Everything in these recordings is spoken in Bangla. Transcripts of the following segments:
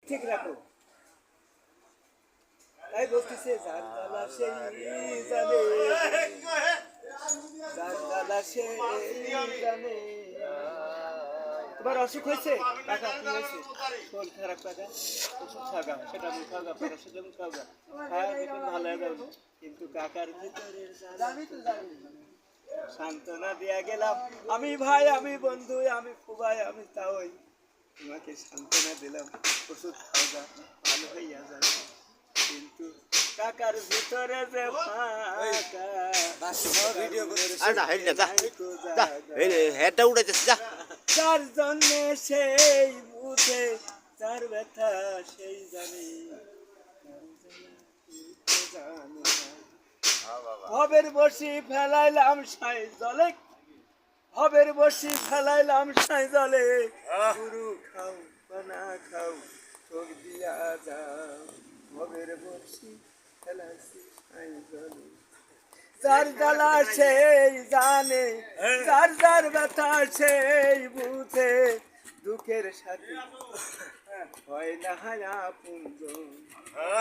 ঠিক রাখো। তাই বলতেছে যার জ্বালা সেই জানে, যার জ্বালা সেই জানে। তোমার অসুখ হয়েছে কাকা? কি হয়েছে? শরীর খারাপ কাকা? ওষুধ খাওয়া, সেটা আমি খাওয়া, প্যারাসিটামল খাওয়া, হ্যাঁ দেখুন ভালো হয়ে যাবে। কিন্তু কাকার ভিতরের সান্ত্বনা দিয়া গেলাম আমি, ভাই আমি বন্ধু আমি খুবাই আমি তাওই, তোমাকে সান্ত্বনা দিলাম ওষুধ খাওয়া ভালো হইয়া যাবে। কিন্তু কাকার ভিতরে যে যার জন্য সেই বুঝে, যার ব্যথা সেই জানে, ভবের বসি ফেলাইলাম সাই জলে, ভবের বসি ফেলাইলাম সাই জলে, গুরু খাও না খাও চোখ দিয়া যাও, ভবের বসি ফেলাইছি সাই জলে। যার জ্বালা সেই জানে, যার যার ব্যথা সেই বুঝে, দুঃখের সাথী হয় না আপনজন,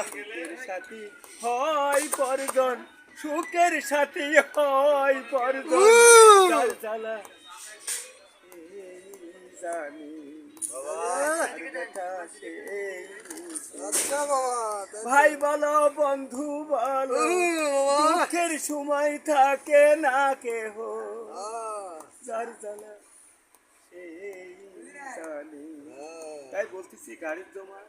সুখের সাথী হয় পরজন, সুখের সাথী হয় পরজন, যার জ্বালা জানি, ভাই বলো বন্ধু বলো, দুঃখের সময় থাকে না কেহ, যার জ্বালা সেই জানি। তাই বলতেছি গাড়ির জমা